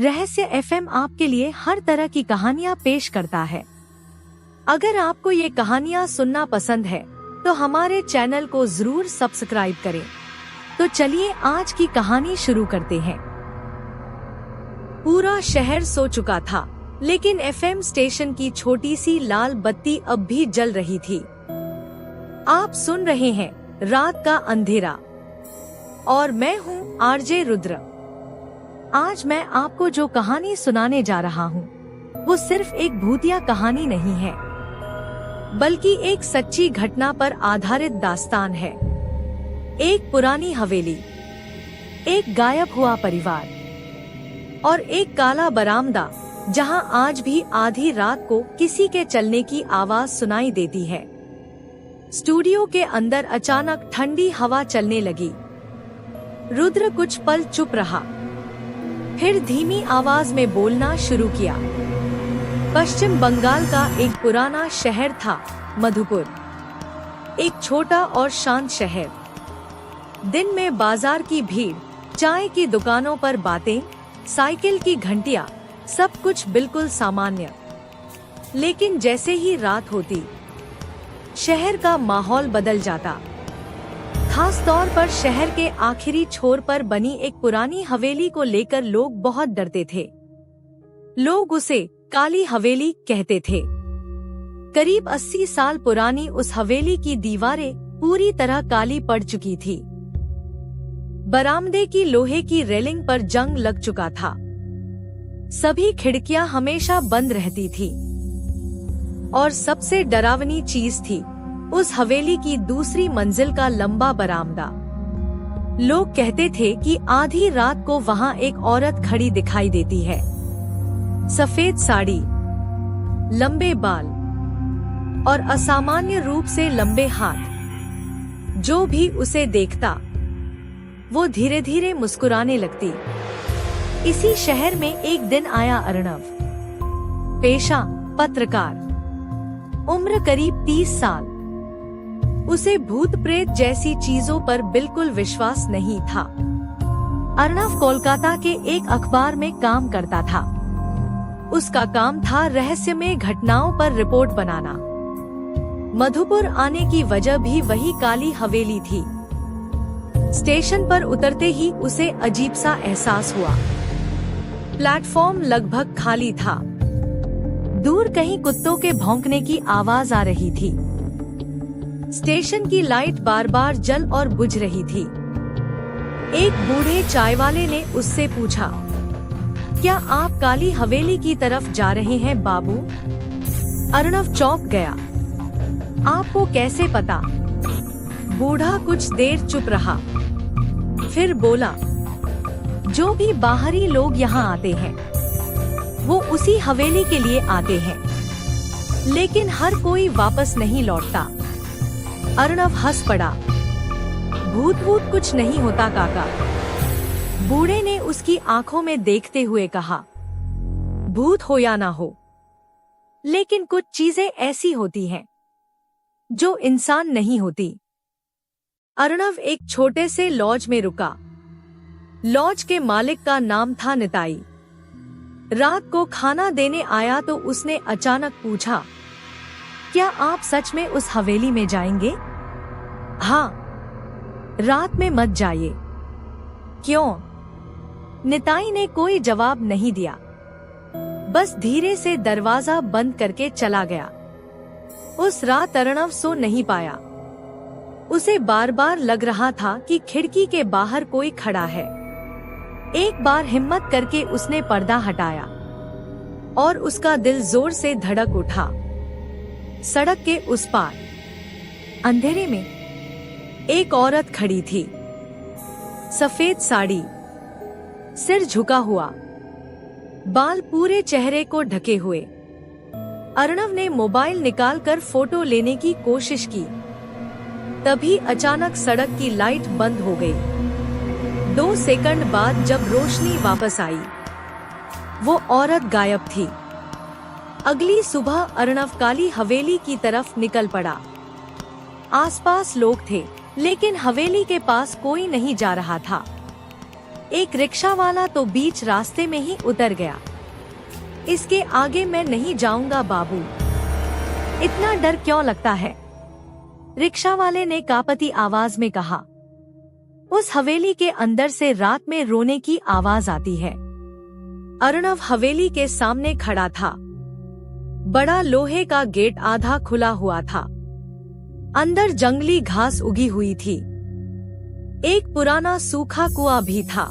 रहस्य एफएम आपके लिए हर तरह की कहानियाँ पेश करता है। अगर आपको ये कहानियाँ सुनना पसंद है तो हमारे चैनल को जरूर सब्सक्राइब करें। तो चलिए आज की कहानी शुरू करते हैं। पूरा शहर सो चुका था, लेकिन एफएम स्टेशन की छोटी सी लाल बत्ती अब भी जल रही थी। आप सुन रहे हैं रात का अंधेरा और मैं हूँ आरजे रुद्र। आज मैं आपको जो कहानी सुनाने जा रहा हूँ वो सिर्फ एक भूतिया कहानी नहीं है, बल्कि एक सच्ची घटना पर आधारित दास्तान है। एक पुरानी हवेली, एक गायब हुआ परिवार और एक काला बरामदा जहां आज भी आधी रात को किसी के चलने की आवाज सुनाई देती है। स्टूडियो के अंदर अचानक ठंडी हवा चलने लगी। रुद्र कुछ पल चुप रहा, फिर धीमी आवाज में बोलना शुरू किया। पश्चिम बंगाल का एक पुराना शहर था मधुपुर, एक छोटा और शांत शहर। दिन में बाजार की भीड़, चाय की दुकानों पर बातें, साइकिल की घंटियां, सब कुछ बिल्कुल सामान्य। लेकिन जैसे ही रात होती, शहर का माहौल बदल जाता। खास तौर पर शहर के आखिरी छोर पर बनी एक पुरानी हवेली को लेकर लोग बहुत डरते थे। लोग उसे काली हवेली कहते थे। करीब 80 साल पुरानी उस हवेली की दीवारें पूरी तरह काली पड़ चुकी थी। बरामदे की लोहे की रेलिंग पर जंग लग चुका था। सभी खिड़कियां हमेशा बंद रहती थी। और सबसे डरावनी चीज थी उस हवेली की दूसरी मंजिल का लंबा बरामदा। लोग कहते थे कि आधी रात को वहां एक औरत खड़ी दिखाई देती है। सफेद साड़ी, लंबे बाल और असामान्य रूप से लंबे हाथ। जो भी उसे देखता वो धीरे धीरे मुस्कुराने लगती। इसी शहर में एक दिन आया अर्णव। पेशा पत्रकार, उम्र करीब 30 साल। उसे भूत प्रेत जैसी चीजों पर बिल्कुल विश्वास नहीं था। अर्णव कोलकाता के एक अखबार में काम करता था। उसका काम था रहस्यमय घटनाओं पर रिपोर्ट बनाना। मधुपुर आने की वजह भी वही काली हवेली थी। स्टेशन पर उतरते ही उसे अजीब सा एहसास हुआ। प्लेटफॉर्म लगभग खाली था। दूर कहीं कुत्तों के भौंकने की आवाज आ रही थी। स्टेशन की लाइट बार बार जल और बुझ रही थी। एक बूढ़े चाय वाले ने उससे पूछा, क्या आप काली हवेली की तरफ जा रहे हैं बाबू? अर्णव चौंक गया। आपको कैसे पता? बूढ़ा कुछ देर चुप रहा, फिर बोला, जो भी बाहरी लोग यहाँ आते हैं वो उसी हवेली के लिए आते हैं, लेकिन हर कोई वापस नहीं लौटता। अर्णव हंस पड़ा। भूत भूत कुछ नहीं होता काका। बूढ़े ने उसकी आंखों में देखते हुए कहा, भूत हो या ना हो, लेकिन कुछ चीजें ऐसी होती हैं जो इंसान नहीं होती। अर्णव एक छोटे से लॉज में रुका। लॉज के मालिक का नाम था निताई। रात को खाना देने आया तो उसने अचानक पूछा, क्या आप सच में उस हवेली में जाएंगे? हाँ, रात में मत जाइए। क्यों? निताई ने कोई जवाब नहीं दिया, बस धीरे से दरवाजा बंद करके चला गया। उस रात अर्णव सो नहीं पाया। उसे बार बार लग रहा था कि खिड़की के बाहर कोई खड़ा है। एक बार हिम्मत करके उसने पर्दा हटाया और उसका दिल जोर से धड़क उठा। सड़क के उस पार अंधेरे में एक औरत खड़ी थी। सफेद साड़ी, सिर झुका हुआ, बाल पूरे चेहरे को ढके हुए। अर्णव ने मोबाइल निकालकर फोटो लेने की कोशिश की। तभी अचानक सड़क की लाइट बंद हो गई। 2 सेकंड बाद जब रोशनी वापस आई, वो औरत गायब थी। अगली सुबह अर्णव काली हवेली की तरफ निकल पड़ा। आसपास लोग थे, लेकिन हवेली के पास कोई नहीं जा रहा था। एक रिक्शा वाला तो बीच रास्ते में ही उतर गया। इसके आगे मैं नहीं जाऊंगा बाबू, इतना डर क्यों लगता है? रिक्शा वाले ने कांपती आवाज में कहा। उस हवेली के अंदर से रात में रोने की आवाज आती है। अर्णव हवेली के सामने खड़ा था। बड़ा लोहे का गेट आधा खुला हुआ था। अंदर जंगली घास उगी हुई थी। एक पुराना सूखा कुआं भी था।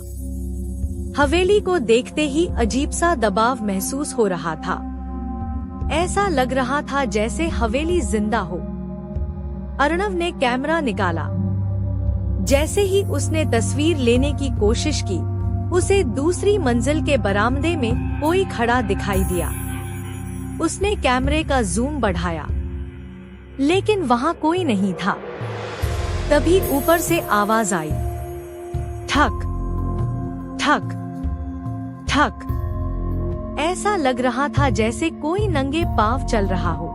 हवेली को देखते ही अजीब सा दबाव महसूस हो रहा था। ऐसा लग रहा था जैसे हवेली जिंदा हो। अर्णव ने कैमरा निकाला। जैसे ही उसने तस्वीर लेने की कोशिश की, उसे दूसरी मंजिल के बरामदे में कोई खड़ा दिखाई दिया। उसने कैमरे का जूम बढ़ाया, लेकिन वहां कोई नहीं था। तभी ऊपर से आवाज आई, ठक ठक ठक। ऐसा लग रहा था जैसे कोई नंगे पांव चल रहा हो।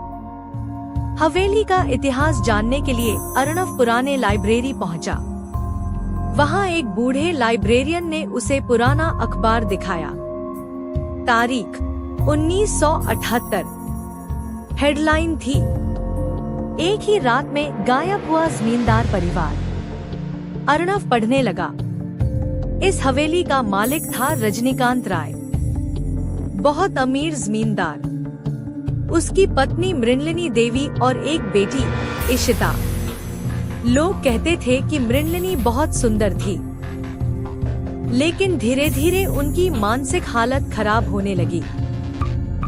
हवेली का इतिहास जानने के लिए अर्णव पुराने लाइब्रेरी पहुंचा। वहां एक बूढ़े लाइब्रेरियन ने उसे पुराना अखबार दिखाया। तारीख 1978। हेडलाइन थी, एक ही रात में गायब हुआ जमींदार परिवार। अर्णव पढ़ने लगा। इस हवेली का मालिक था रजनीकांत राय, बहुत अमीर जमींदार। उसकी पत्नी मृणलिनी देवी और एक बेटी इशिता। लोग कहते थे कि मृणलिनी बहुत सुंदर थी, लेकिन धीरे धीरे उनकी मानसिक हालत खराब होने लगी।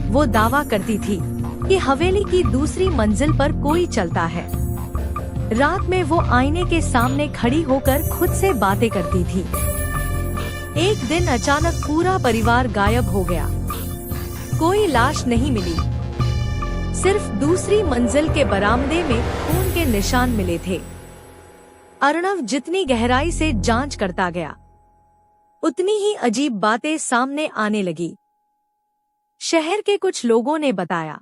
वो दावा करती थी कि हवेली की दूसरी मंजिल पर कोई चलता है। रात में वो आईने के सामने खड़ी होकर खुद से बातें करती थी। एक दिन अचानक पूरा परिवार गायब हो गया। कोई लाश नहीं मिली, सिर्फ दूसरी मंजिल के बरामदे में खून के निशान मिले थे। अर्णव जितनी गहराई से जांच करता गया, उतनी ही अजीब बातें सामने आने लगी। शहर के कुछ लोगों ने बताया,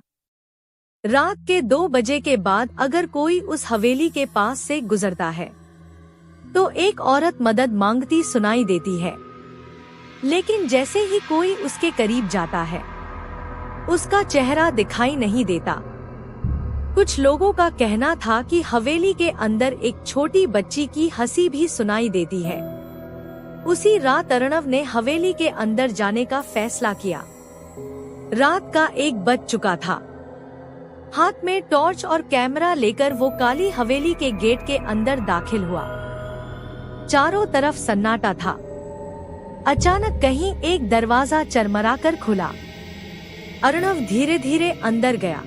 रात के 2 बजे के बाद अगर कोई उस हवेली के पास से गुजरता है तो एक औरत मदद मांगती सुनाई देती है, लेकिन जैसे ही कोई उसके करीब जाता है, उसका चेहरा दिखाई नहीं देता। कुछ लोगों का कहना था कि हवेली के अंदर एक छोटी बच्ची की हंसी भी सुनाई देती है। उसी रात अर्णव ने हवेली के अंदर जाने का फैसला किया। रात का 1 बज चुका था। हाथ में टॉर्च और कैमरा लेकर वो काली हवेली के गेट के अंदर दाखिल हुआ। चारों तरफ सन्नाटा था। अचानक कहीं एक दरवाजा चरमराकर खुला। अर्णव धीरे धीरे अंदर गया।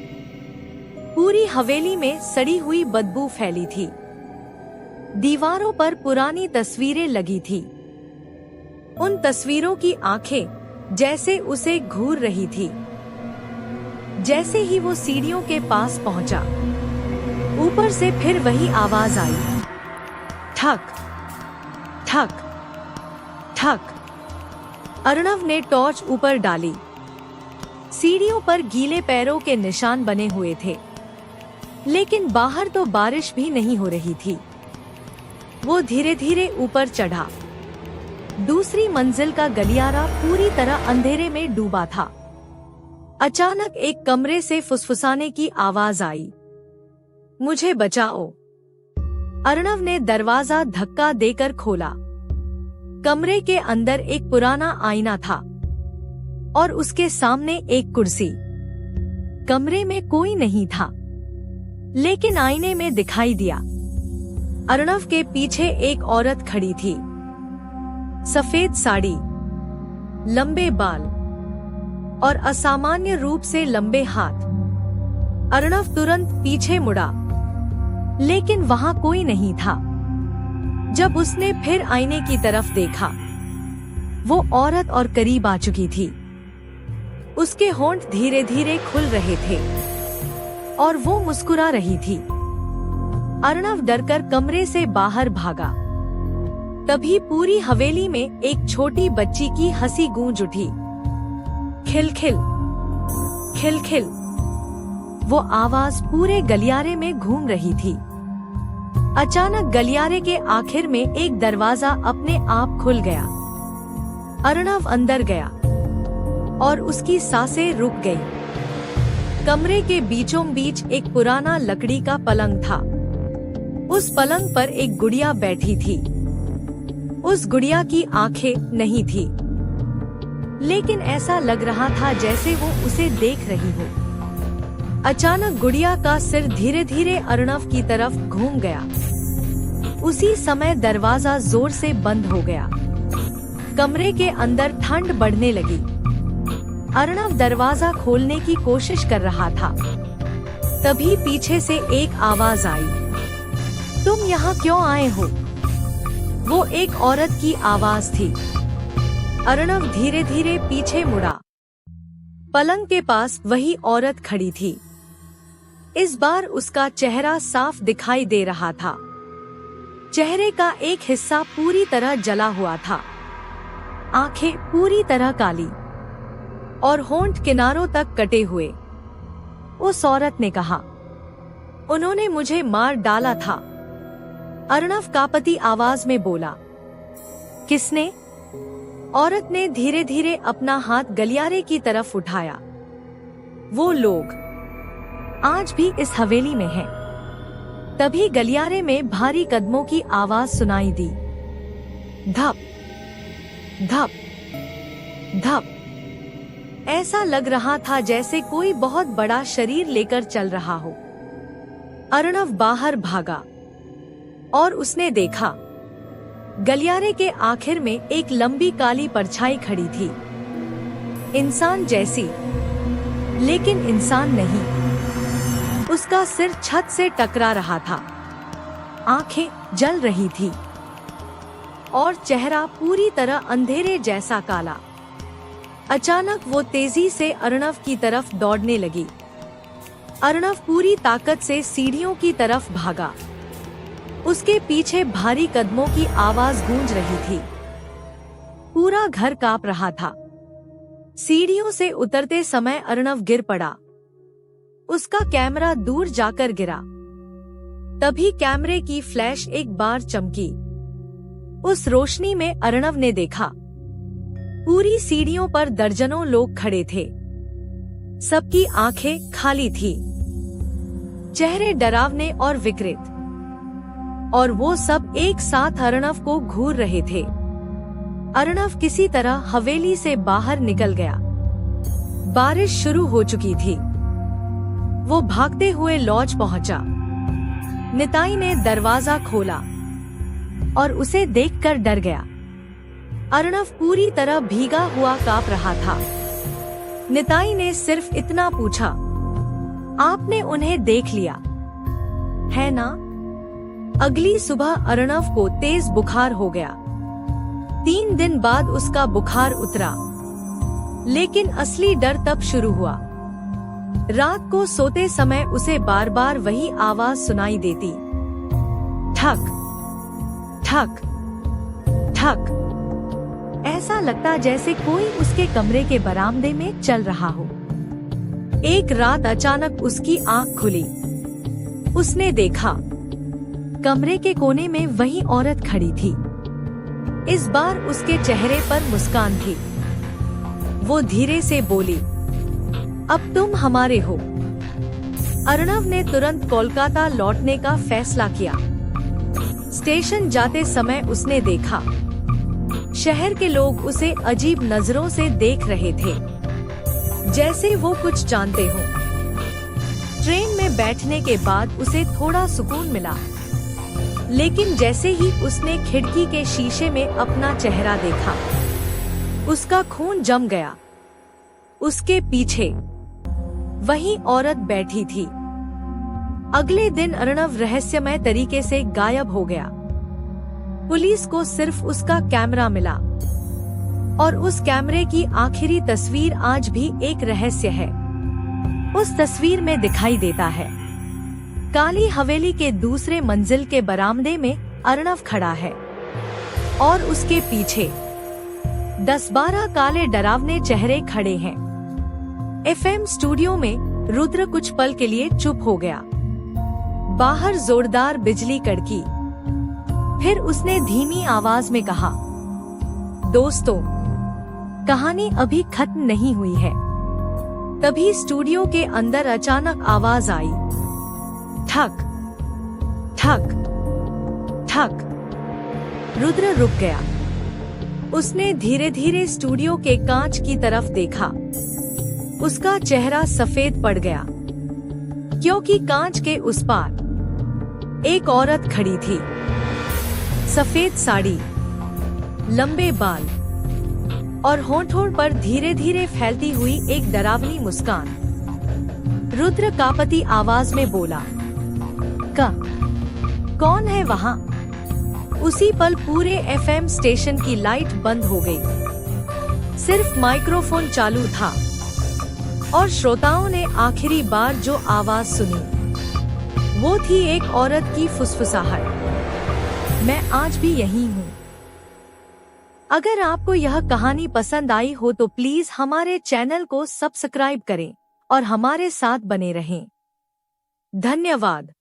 पूरी हवेली में सड़ी हुई बदबू फैली थी। दीवारों पर पुरानी तस्वीरें लगी थी। उन तस्वीरों की आंखें जैसे उसे घूर रही थी। जैसे ही वो सीढ़ियों के पास पहुंचा, ऊपर से फिर वही आवाज आई, ठक ठक ठक। अर्णव ने टॉर्च ऊपर डाली। सीढ़ियों पर गीले पैरों के निशान बने हुए थे, लेकिन बाहर तो बारिश भी नहीं हो रही थी। वो धीरे धीरे ऊपर चढ़ा। दूसरी मंजिल का गलियारा पूरी तरह अंधेरे में डूबा था। अचानक एक कमरे से फुसफुसाने की आवाज आई, मुझे बचाओ। अर्णव ने दरवाजा धक्का देकर खोला। कमरे के अंदर एक पुराना आईना था और उसके सामने एक कुर्सी। कमरे में कोई नहीं था, लेकिन आईने में दिखाई दिया। अर्णव के पीछे एक औरत खड़ी थी। सफेद साड़ी, लंबे बाल और असामान्य रूप से लंबे हाथ। अर्णव तुरंत पीछे मुड़ा, लेकिन वहां कोई नहीं था। जब उसने फिर आईने की तरफ देखा, वो औरत और करीब आ चुकी थी। उसके होंठ धीरे धीरे खुल रहे थे और वो मुस्कुरा रही थी। अर्णव डरकर कमरे से बाहर भागा। तभी पूरी हवेली में एक छोटी बच्ची की हंसी गूंज उठी, खिलखिल खिलखिल। वो आवाज पूरे गलियारे में घूम रही थी। अचानक गलियारे के आखिर में एक दरवाजा अपने आप खुल गया। अर्णव अंदर गया और उसकी सांसें रुक गई। कमरे के बीचों बीच एक पुराना लकड़ी का पलंग था। उस पलंग पर एक गुड़िया बैठी थी। उस गुड़िया की आंखें नहीं थी, लेकिन ऐसा लग रहा था जैसे वो उसे देख रही हो। अचानक गुड़िया का सिर धीरे धीरे अर्णव की तरफ घूम गया। उसी समय दरवाजा जोर से बंद हो गया। कमरे के अंदर ठंड बढ़ने लगी। अर्णव दरवाजा खोलने की कोशिश कर रहा था। तभी पीछे से एक आवाज आई, तुम यहाँ क्यों आए हो? वो एक औरत की आवाज थी। अर्णव धीरे धीरे पीछे मुड़ा। पलंग के पास वही औरत खड़ी थी। इस बार उसका चेहरा साफ दिखाई दे रहा था। चेहरे का एक हिस्सा पूरी तरह जला हुआ था, आंखें पूरी तरह काली और होंठ किनारों तक कटे हुए। उस औरत ने कहा, उन्होंने मुझे मार डाला था। अर्णव कांपती आवाज में बोला, किसने? औरत ने धीरे धीरे अपना हाथ गलियारे की तरफ उठाया। वो लोग आज भी इस हवेली में हैं। तभी गलियारे में भारी कदमों की आवाज सुनाई दी। धप धप धप। ऐसा लग रहा था जैसे कोई बहुत बड़ा शरीर लेकर चल रहा हो। अर्णव बाहर भागा और उसने देखा गलियारे के आखिर में एक लंबी काली परछाई खड़ी थी। इंसान जैसी, लेकिन इंसान नहीं। उसका सिर छत से टकरा रहा था, आंखें जल रही थी और चेहरा पूरी तरह अंधेरे जैसा काला। अचानक वो तेजी से अर्णव की तरफ दौड़ने लगी। अर्णव पूरी ताकत से सीढ़ियों की तरफ भागा। उसके पीछे भारी कदमों की आवाज गूंज रही थी। पूरा घर कांप रहा था। सीढ़ियों से उतरते समय अर्णव गिर पड़ा। उसका कैमरा दूर जाकर गिरा। तभी कैमरे की फ्लैश एक बार चमकी। उस रोशनी में अर्णव ने देखा पूरी सीढ़ियों पर दर्जनों लोग खड़े थे। सबकी आंखें खाली थी, चेहरे डरावने और विकृत, और वो सब एक साथ अर्णव को घूर रहे थे। अर्णव किसी तरह हवेली से बाहर निकल गया। बारिश शुरू हो चुकी थी। वो भागते हुए लॉज पहुंचा। निताई ने दरवाजा खोला और उसे देखकर डर गया। अर्णव पूरी तरह भीगा हुआ कांप रहा था। निताई ने सिर्फ इतना पूछा, आपने उन्हें देख लिया है ना? अगली सुबह अर्णव को तेज बुखार हो गया। 3 दिन बाद उसका बुखार उतरा, लेकिन असली डर तब शुरू हुआ। रात को सोते समय उसे बार बार वही आवाज सुनाई देती, ठक ठक ठक। ऐसा लगता जैसे कोई उसके कमरे के बरामदे में चल रहा हो। एक रात अचानक उसकी आंख खुली। उसने देखा कमरे के कोने में वही औरत खड़ी थी। इस बार उसके चेहरे पर मुस्कान थी। वो धीरे से बोली, अब तुम हमारे हो। अर्णव ने तुरंत कोलकाता लौटने का फैसला किया। स्टेशन जाते समय उसने देखा शहर के लोग उसे अजीब नजरों से देख रहे थे, जैसे वो कुछ जानते हो। ट्रेन में बैठने के बाद उसे थोड़ा सुकून मिला, लेकिन जैसे ही उसने खिड़की के शीशे में अपना चेहरा देखा, उसका खून जम गया। उसके पीछे वही औरत बैठी थी। अगले दिन अर्णव रहस्यमय तरीके से गायब हो गया। पुलिस को सिर्फ उसका कैमरा मिला, और उस कैमरे की आखिरी तस्वीर आज भी एक रहस्य है। उस तस्वीर में दिखाई देता है काली हवेली के दूसरे मंजिल के बरामदे में अर्णव खड़ा है, और उसके पीछे 10-12 काले डरावने चेहरे खड़े हैं। FM स्टूडियो में रुद्र कुछ पल के लिए चुप हो गया। बाहर जोरदार बिजली कड़की। फिर उसने धीमी आवाज में कहा, दोस्तों, कहानी अभी खत्म नहीं हुई है। तभी स्टूडियो के अंदर अचानक आवाज आई, ठक ठक ठक। रुद्र रुक गया। उसने धीरे धीरे स्टूडियो के कांच की तरफ देखा। उसका चेहरा सफेद पड़ गया, क्योंकि कांच के उस पार एक औरत खड़ी थी। सफेद साड़ी, लंबे बाल और होठों पर धीरे धीरे फैलती हुई एक डरावनी मुस्कान। रुद्र कांपती आवाज में बोला, कौन है वहाँ? उसी पल पूरे एफएम स्टेशन की लाइट बंद हो गई। सिर्फ माइक्रोफोन चालू था और श्रोताओं ने आखिरी बार जो आवाज सुनी वो थी एक औरत की फुसफुसाहट, मैं आज भी यही हूँ। अगर आपको यह कहानी पसंद आई हो तो प्लीज हमारे चैनल को सब्सक्राइब करें और हमारे साथ बने रहें। धन्यवाद।